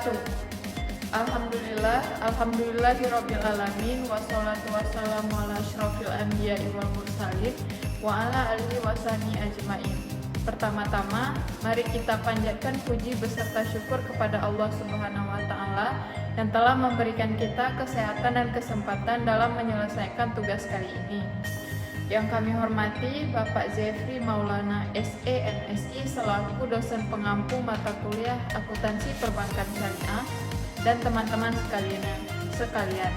wabarakatuh. Alhamdulillahirabbil alamin wassalatu wassalamu ala asyrofil anbiya'i wal mursalin wa ala alihi wasani ajmain. Pertama-tama, mari kita panjatkan puji beserta syukur kepada Allah Subhanahu wa taala yang telah memberikan kita kesehatan dan kesempatan dalam menyelesaikan tugas kali ini. Yang kami hormati Bapak Zefri Maulana SE MSI selaku dosen pengampu mata kuliah Akuntansi Perbankan Syariah dan teman-teman sekalian.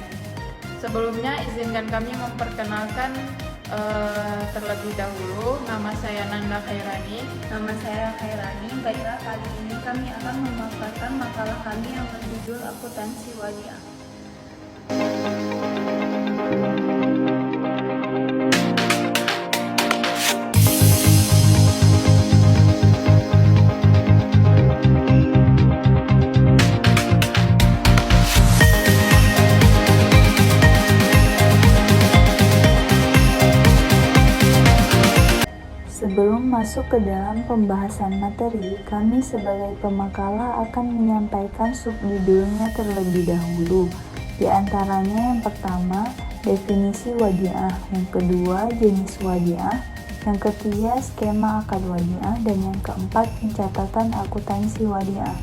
Sebelumnya izinkan kami memperkenalkan terlebih dahulu. Nama saya Nanda Khairani. Nama saya Khairani. Baiklah, kali ini kami akan memaparkan makalah kami yang berjudul Akuntansi Wadiah. Sebelum masuk ke dalam pembahasan materi, kami sebagai pemakalah akan menyampaikan subjudulnya terlebih dahulu. Di antaranya yang pertama, definisi wadiah, yang kedua, jenis wadiah, yang ketiga, skema akad wadiah, dan yang keempat, pencatatan akuntansi wadiah.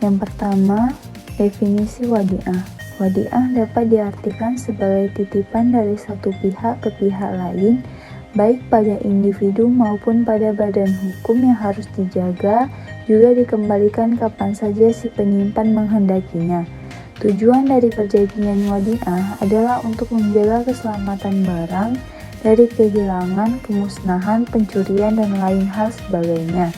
Yang pertama, definisi wadiah. Wadiah dapat diartikan sebagai titipan dari satu pihak ke pihak lain, baik pada individu maupun pada badan hukum yang harus dijaga, juga dikembalikan kapan saja si penyimpan menghendakinya. Tujuan dari perjanjian wadiah adalah untuk menjaga keselamatan barang dari kehilangan, kemusnahan, pencurian, dan lain hal sebagainya.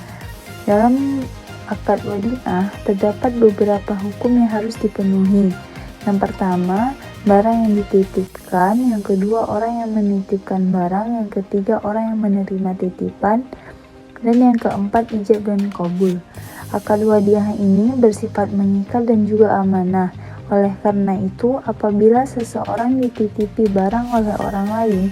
Dalam akad wadiah terdapat beberapa hukum yang harus dipenuhi. Yang pertama, barang yang dititipkan, yang kedua orang yang menitipkan barang, yang ketiga orang yang menerima titipan, dan yang keempat ijab dan qabul. Akad wadiah ini bersifat mengikat dan juga amanah. Oleh karena itu, apabila seseorang dititipi barang oleh orang lain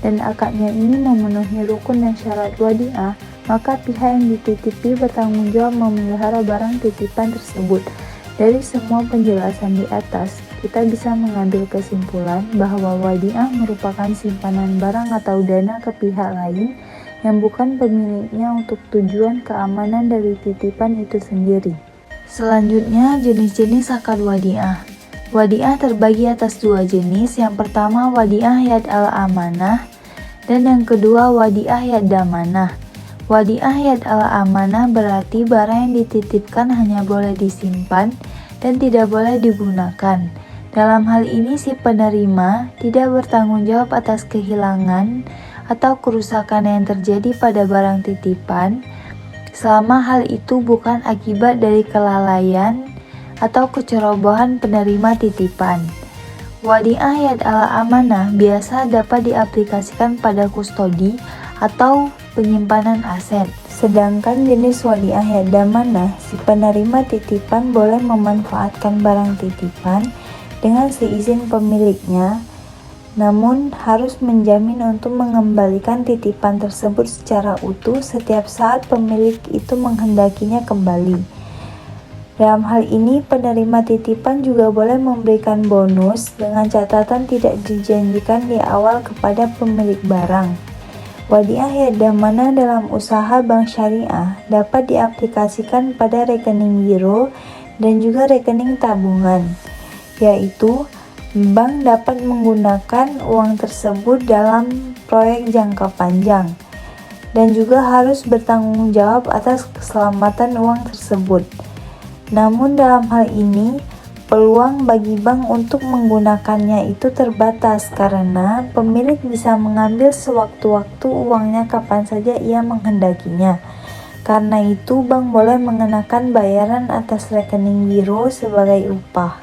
dan akadnya ini memenuhi rukun dan syarat wadiah, maka pihak yang dititipi bertanggung jawab memelihara barang titipan tersebut. Dari semua penjelasan di atas, kita bisa mengambil kesimpulan bahwa wadiah merupakan simpanan barang atau dana ke pihak lain yang bukan pemiliknya untuk tujuan keamanan dari titipan itu sendiri. Selanjutnya, jenis-jenis akad wadiah. Wadiah terbagi atas dua jenis. Yang pertama, wadiah yad al-amanah, dan yang kedua, wadiah yad damanah. Wadiah yad al-amanah berarti barang yang dititipkan hanya boleh disimpan dan tidak boleh digunakan. Dalam hal ini si penerima tidak bertanggung jawab atas kehilangan atau kerusakan yang terjadi pada barang titipan selama hal itu bukan akibat dari kelalaian atau kecerobohan penerima titipan. Wadiah yad al-amanah biasa dapat diaplikasikan pada kustodi atau penyimpanan aset. Sedangkan jenis wadiah yad damanah, si penerima titipan boleh memanfaatkan barang titipan dengan seizin pemiliknya, namun harus menjamin untuk mengembalikan titipan tersebut secara utuh setiap saat pemilik itu menghendakinya kembali. Dalam hal ini, penerima titipan juga boleh memberikan bonus dengan catatan tidak dijanjikan di awal kepada pemilik barang. Wadiah yad damanah dalam usaha bank syariah dapat diaplikasikan pada rekening giro dan juga rekening tabungan, yaitu bank dapat menggunakan uang tersebut dalam proyek jangka panjang dan juga harus bertanggung jawab atas keselamatan uang tersebut. Namun dalam hal ini, peluang bagi bank untuk menggunakannya itu terbatas karena pemilik bisa mengambil sewaktu-waktu uangnya kapan saja ia menghendakinya. Karena itu, bank boleh mengenakan bayaran atas rekening giro sebagai upah.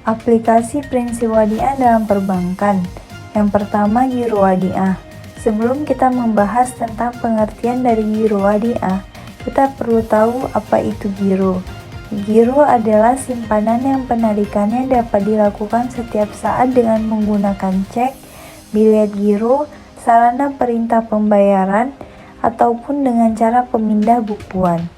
Aplikasi prinsip wadiah dalam perbankan. Yang pertama, giro wadiah. Sebelum kita membahas tentang pengertian dari giro wadiah, kita perlu tahu apa itu giro. Giro adalah simpanan yang penarikannya dapat dilakukan setiap saat dengan menggunakan cek, bilet giro, sarana perintah pembayaran, ataupun dengan cara pemindah bukuan.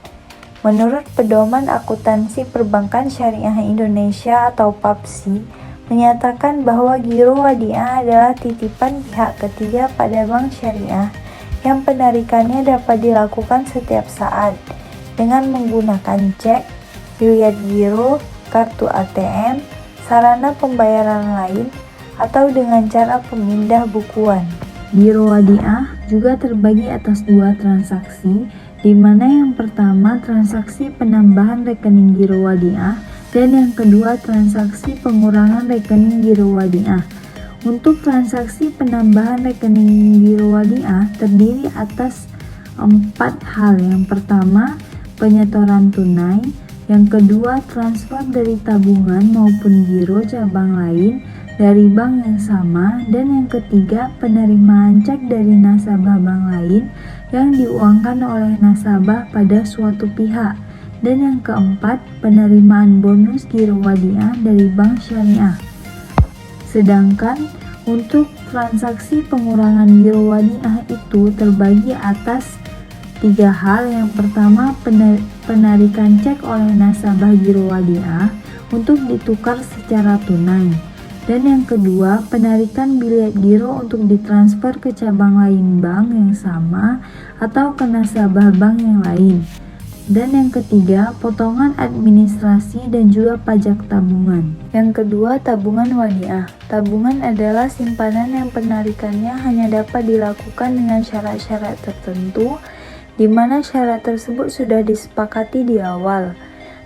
Menurut Pedoman Akuntansi Perbankan Syariah Indonesia atau PAPSI, menyatakan bahwa giro wadiah adalah titipan pihak ketiga pada bank syariah yang penarikannya dapat dilakukan setiap saat dengan menggunakan cek, riwayat giro, kartu ATM, sarana pembayaran lain, atau dengan cara pemindah bukuan. Giro wadiah juga terbagi atas dua transaksi, di mana yang pertama transaksi penambahan rekening giro wadiah dan yang kedua transaksi pengurangan rekening giro wadiah. Untuk transaksi penambahan rekening giro wadiah terdiri atas 4 hal. Yang pertama, penyetoran tunai, yang kedua transfer dari tabungan maupun giro cabang lain dari bank yang sama, dan yang ketiga penerimaan cek dari nasabah bank lain yang diuangkan oleh nasabah pada suatu pihak, dan yang keempat penerimaan bonus giro wadiah dari bank syariah. Sedangkan untuk transaksi pengurangan giro wadiah itu terbagi atas 3 hal. Yang pertama, penarikan cek oleh nasabah giro wadiah untuk ditukar secara tunai. Dan yang kedua, penarikan bilet giro untuk ditransfer ke cabang lain bank yang sama atau ke nasabah bank yang lain. Dan yang ketiga, potongan administrasi dan juga pajak tabungan. Yang kedua, tabungan wadiah. Tabungan adalah simpanan yang penarikannya hanya dapat dilakukan dengan syarat-syarat tertentu, di mana syarat tersebut sudah disepakati di awal.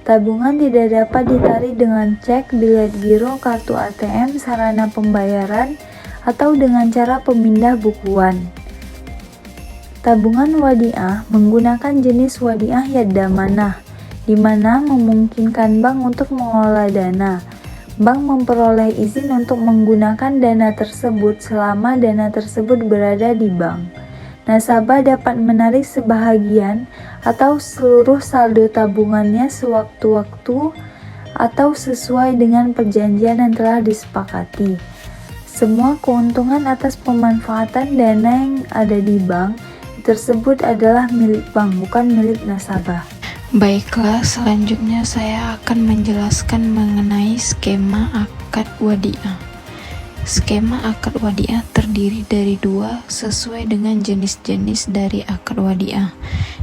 Tabungan tidak dapat ditarik dengan cek, bilet giro, kartu ATM, sarana pembayaran, atau dengan cara pemindah bukuan. Tabungan wadiah menggunakan jenis wadiah yadamanah, di mana memungkinkan bank untuk mengelola dana. Bank memperoleh izin untuk menggunakan dana tersebut selama dana tersebut berada di bank. Nasabah dapat menarik sebahagian atau seluruh saldo tabungannya sewaktu-waktu atau sesuai dengan perjanjian yang telah disepakati. Semua keuntungan atas pemanfaatan dana yang ada di bank tersebut adalah milik bank, bukan milik nasabah. Baiklah, selanjutnya saya akan menjelaskan mengenai skema akad wadiah. Skema akad wadiah terdiri dari 2 sesuai dengan jenis-jenis dari akad wadiah.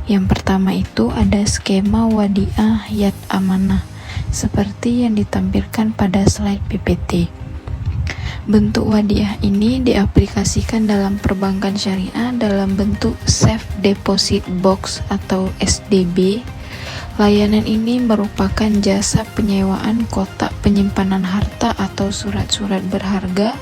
Yang pertama itu ada skema wadiah yad amanah, seperti yang ditampilkan pada slide PPT. Bentuk wadiah ini diaplikasikan dalam perbankan syariah dalam bentuk Safe Deposit Box atau SDB. Layanan ini merupakan jasa penyewaan kotak penyimpanan harta atau surat-surat berharga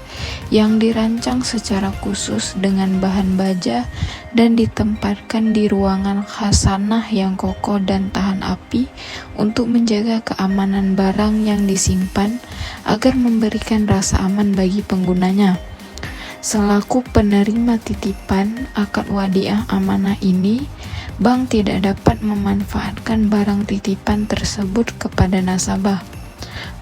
yang dirancang secara khusus dengan bahan baja dan ditempatkan di ruangan khasanah yang kokoh dan tahan api untuk menjaga keamanan barang yang disimpan agar memberikan rasa aman bagi penggunanya. Selaku penerima titipan akad wadiah amanah ini, bank tidak dapat memanfaatkan barang titipan tersebut kepada nasabah.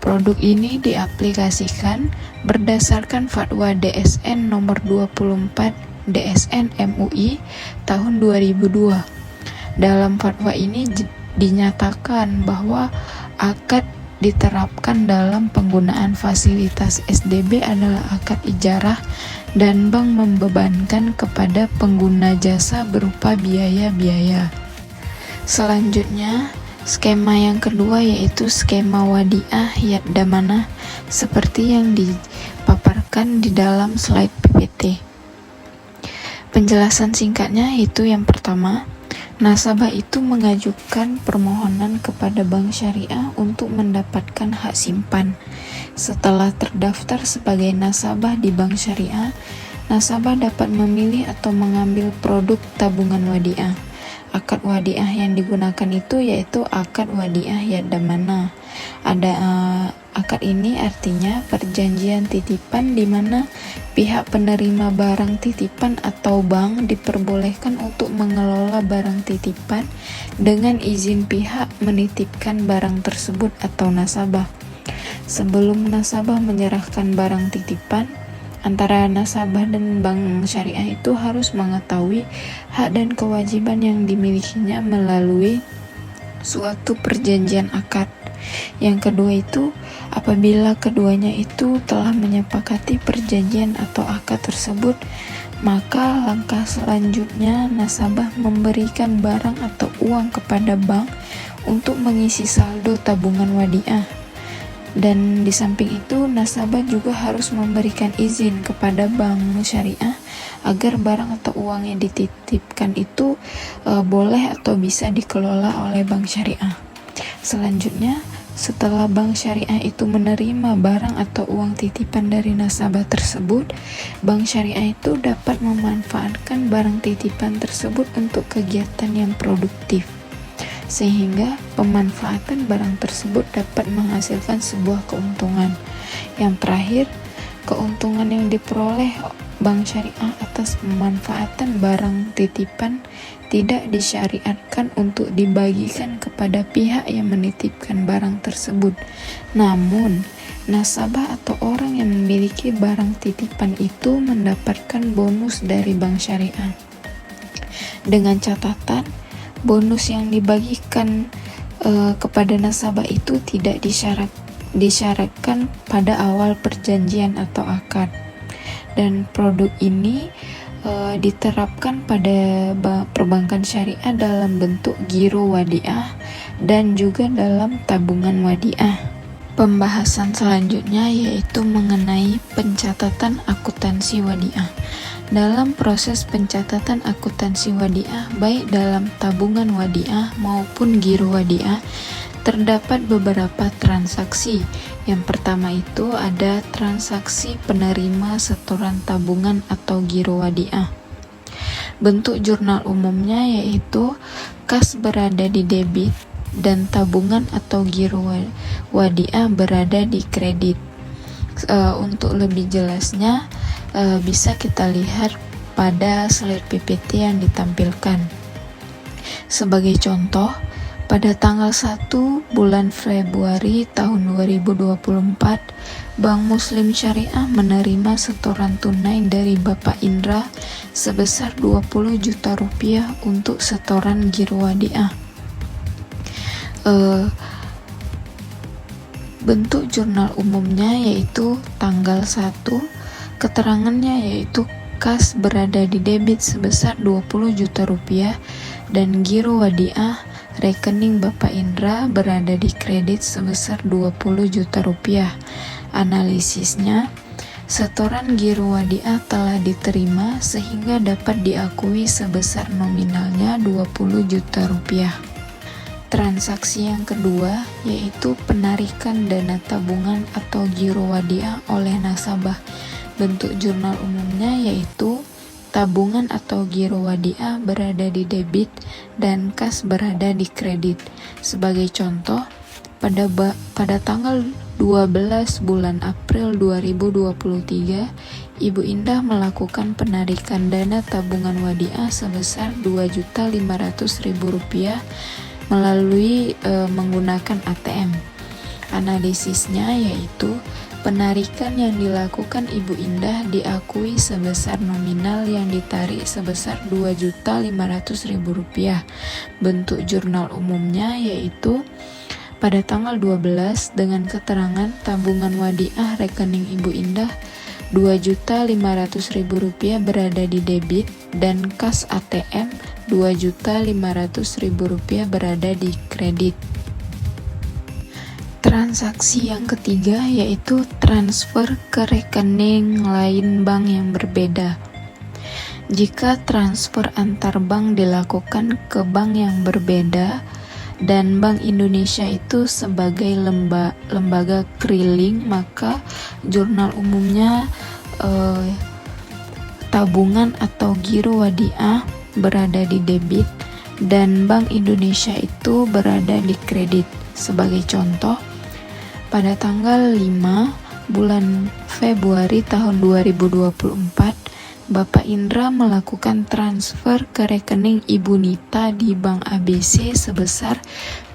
Produk ini diaplikasikan berdasarkan Fatwa DSN nomor 24 DSN MUI tahun 2002. Dalam fatwa ini dinyatakan bahwa akad diterapkan dalam penggunaan fasilitas SDB adalah akad ijarah dan bank membebankan kepada pengguna jasa berupa biaya-biaya. Selanjutnya, skema yang kedua yaitu skema wadiah yad damanah seperti yang dipaparkan di dalam slide PPT. Penjelasan singkatnya yaitu yang pertama, nasabah itu mengajukan permohonan kepada bank syariah untuk mendapatkan hak simpan. Setelah terdaftar sebagai nasabah di bank syariah, nasabah dapat memilih atau mengambil produk tabungan wadiah. Akad wadiah yang digunakan itu yaitu akad wadiah yad damanah. Akad ini artinya perjanjian titipan di mana pihak penerima barang titipan atau bank diperbolehkan untuk mengelola barang titipan dengan izin pihak menitipkan barang tersebut atau nasabah. Sebelum nasabah menyerahkan barang titipan, antara nasabah dan bank syariah itu harus mengetahui hak dan kewajiban yang dimilikinya melalui suatu perjanjian akad. Yang kedua itu apabila keduanya itu telah menyepakati perjanjian atau akad tersebut, maka langkah selanjutnya nasabah memberikan barang atau uang kepada bank untuk mengisi saldo tabungan wadiah. Dan di samping itu nasabah juga harus memberikan izin kepada bank syariah agar barang atau uang yang dititipkan itu boleh atau bisa dikelola oleh bank syariah. Selanjutnya, setelah bank syariah itu menerima barang atau uang titipan dari nasabah tersebut, bank syariah itu dapat memanfaatkan barang titipan tersebut untuk kegiatan yang produktif, sehingga pemanfaatan barang tersebut dapat menghasilkan sebuah keuntungan. Yang terakhir, keuntungan yang diperoleh bank syariah atas pemanfaatan barang titipan tidak disyariatkan untuk dibagikan kepada pihak yang menitipkan barang tersebut. Namun, nasabah atau orang yang memiliki barang titipan itu mendapatkan bonus dari bank syariah. Dengan catatan, bonus yang dibagikan kepada nasabah itu tidak disyaratkan pada awal perjanjian atau akad. Dan produk ini diterapkan pada perbankan syariah dalam bentuk giro wadiah dan juga dalam tabungan wadiah. Pembahasan selanjutnya yaitu mengenai pencatatan akuntansi wadiah. Dalam proses pencatatan akuntansi wadiah, baik dalam tabungan wadiah maupun giro wadiah, terdapat beberapa transaksi. Yang pertama itu ada transaksi penerima setoran tabungan atau giro wadiah. Bentuk jurnal umumnya yaitu kas berada di debit dan tabungan atau giro wadiah berada di kredit. Untuk lebih jelasnya bisa kita lihat pada slide PPT yang ditampilkan. Sebagai contoh, pada tanggal 1 bulan Februari tahun 2024, Bank Muslim Syariah menerima setoran tunai dari Bapak Indra sebesar 20 juta rupiah untuk setoran giro wadiah. Bentuk jurnal umumnya yaitu tanggal 1, keterangannya yaitu kas berada di debit sebesar 20 juta rupiah dan giro wadiah rekening Bapak Indra berada di kredit sebesar 20 juta rupiah. Analisisnya, setoran giro wadiah telah diterima sehingga dapat diakui sebesar nominalnya 20 juta rupiah. Transaksi yang kedua yaitu penarikan dana tabungan atau giro wadiah oleh nasabah. Bentuk jurnal umumnya yaitu tabungan atau giro wadiah berada di debit dan kas berada di kredit. Sebagai contoh, pada tanggal 12 bulan April 2023, Ibu Indah melakukan penarikan dana tabungan wadiah sebesar Rp2.500.000 melalui menggunakan ATM. Analisisnya yaitu penarikan yang dilakukan Ibu Indah diakui sebesar nominal yang ditarik sebesar Rp2.500.000. Bentuk jurnal umumnya yaitu pada tanggal 12 dengan keterangan tabungan wadiah rekening Ibu Indah Rp2.500.000 berada di debit dan kas ATM Rp2.500.000 berada di kredit. Transaksi yang ketiga yaitu transfer ke rekening lain bank yang berbeda. Jika transfer antar bank dilakukan ke bank yang berbeda dan Bank Indonesia itu sebagai lembaga keliling, maka jurnal umumnya tabungan atau giro wadiah berada di debit dan Bank Indonesia itu berada di kredit. Sebagai contoh, pada tanggal 5 bulan Februari tahun 2024, Bapak Indra melakukan transfer ke rekening Ibu Nita di Bank ABC sebesar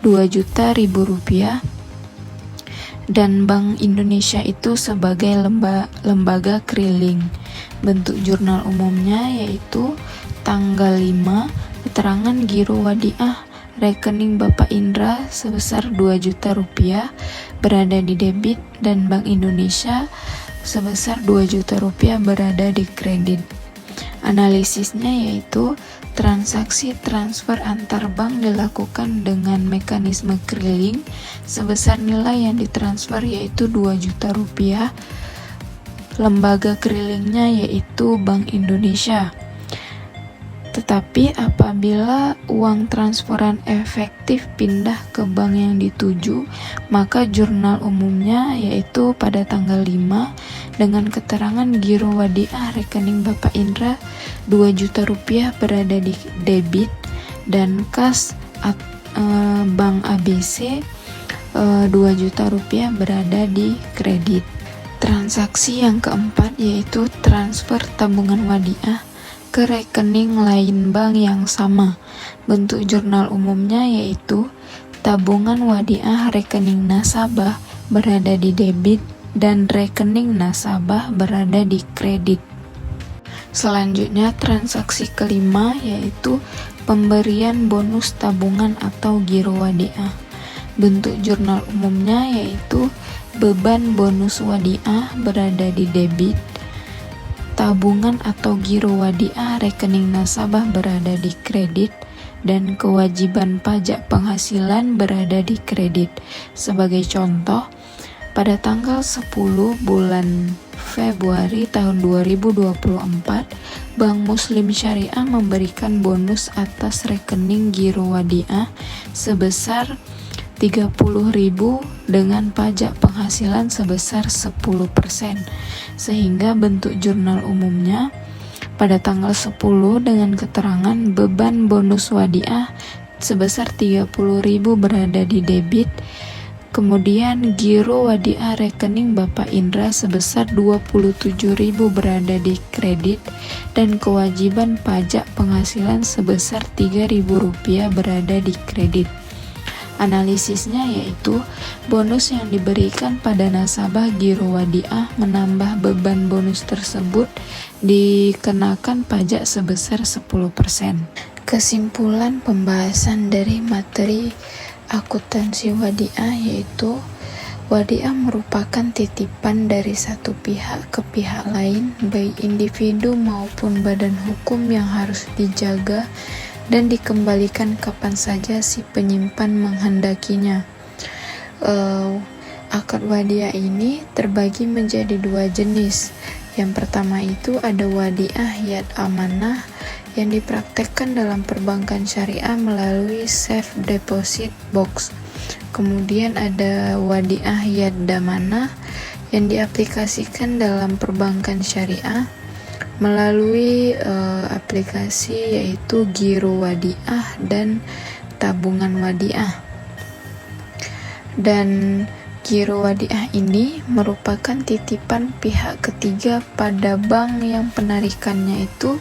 Rp2.000.000 dan Bank Indonesia itu sebagai lembaga keliling. Bentuk jurnal umumnya yaitu tanggal 5, keterangan giro wadiah rekening Bapak Indra sebesar 2 juta rupiah berada di debit dan Bank Indonesia sebesar 2 juta rupiah berada di kredit. Analisisnya yaitu transaksi transfer antar bank dilakukan dengan mekanisme keriling sebesar nilai yang ditransfer yaitu 2 juta rupiah. Lembaga kerilingnya yaitu Bank Indonesia. Tetapi apabila uang transferan efektif pindah ke bank yang dituju, maka jurnal umumnya yaitu pada tanggal 5 dengan keterangan giro wadiah rekening Bapak Indra 2 juta rupiah berada di debit dan kas Bank ABC 2 juta rupiah berada di kredit. Transaksi yang keempat yaitu transfer tabungan wadiah ke rekening lain bank yang sama. Bentuk jurnal umumnya yaitu tabungan wadiah rekening nasabah berada di debit dan rekening nasabah berada di kredit. Selanjutnya transaksi kelima yaitu pemberian bonus tabungan atau giro wadiah. Bentuk jurnal umumnya yaitu beban bonus wadiah berada di debit, tabungan atau giro wadiah rekening nasabah berada di kredit, dan kewajiban pajak penghasilan berada di kredit. Sebagai contoh, pada tanggal 10 bulan Februari tahun 2024, Bank Muslim Syariah memberikan bonus atas rekening giro wadiah sebesar 30.000 dengan pajak penghasilan sebesar 10%, sehingga bentuk jurnal umumnya pada tanggal 10 dengan keterangan beban bonus wadiah sebesar 30.000 berada di debit, kemudian giro wadiah rekening Bapak Indra sebesar 27.000 berada di kredit, dan kewajiban pajak penghasilan sebesar Rp3.000 berada di kredit. Analisisnya yaitu bonus yang diberikan pada nasabah giro wadiah menambah beban bonus tersebut dikenakan pajak sebesar 10%. Kesimpulan pembahasan dari materi akuntansi wadiah yaitu wadiah merupakan titipan dari satu pihak ke pihak lain, baik individu maupun badan hukum yang harus dijaga dan dikembalikan kapan saja si penyimpan menghendakinya. Akad wadiah ini terbagi menjadi dua jenis. Yang pertama itu ada wadiah yad amanah yang dipraktekkan dalam perbankan syariah melalui safe deposit box. Kemudian ada wadiah yad damanah yang diaplikasikan dalam perbankan syariah melalui aplikasi yaitu giro wadiah dan tabungan wadiah. Dan giro wadiah ini merupakan titipan pihak ketiga pada bank yang penarikannya itu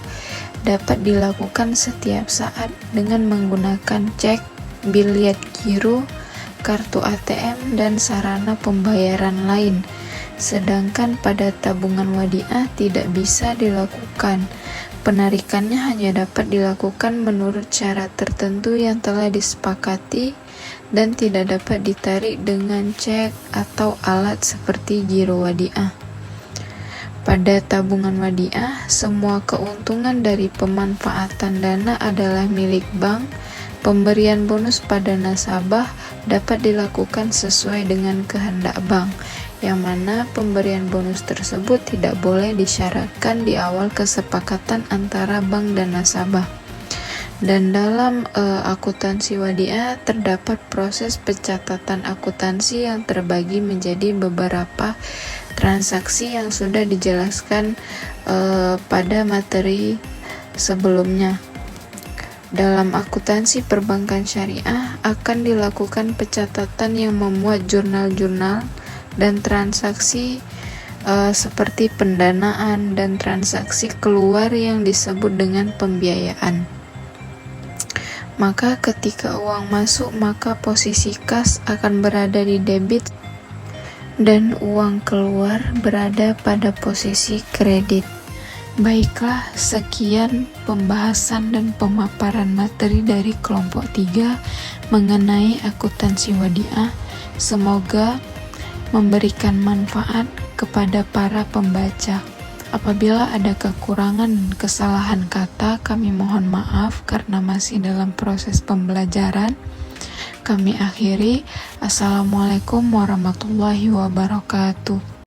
dapat dilakukan setiap saat dengan menggunakan cek, biliet giro, kartu ATM, dan sarana pembayaran lain. Sedangkan pada tabungan wadiah tidak bisa dilakukan. Penarikannya hanya dapat dilakukan menurut syarat tertentu yang telah disepakati dan tidak dapat ditarik dengan cek atau alat seperti giro wadiah. Pada tabungan wadiah, semua keuntungan dari pemanfaatan dana adalah milik bank. Pemberian bonus pada nasabah dapat dilakukan sesuai dengan kehendak bank, yang mana pemberian bonus tersebut tidak boleh disyaratkan di awal kesepakatan antara bank dan nasabah. Dan dalam akuntansi wadiah terdapat proses pencatatan akuntansi yang terbagi menjadi beberapa transaksi yang sudah dijelaskan pada materi sebelumnya. Dalam akuntansi perbankan syariah akan dilakukan pencatatan yang memuat jurnal-jurnal dan transaksi seperti pendanaan dan transaksi keluar yang disebut dengan pembiayaan. Maka ketika uang masuk, maka posisi kas akan berada di debit dan uang keluar berada pada posisi kredit. Baiklah, sekian pembahasan dan pemaparan materi dari kelompok 3 mengenai akuntansi wadiah. Semoga memberikan manfaat kepada para pembaca. Apabila ada kekurangan dan kesalahan kata, kami mohon maaf karena masih dalam proses pembelajaran. Kami akhiri. Assalamualaikum warahmatullahi wabarakatuh.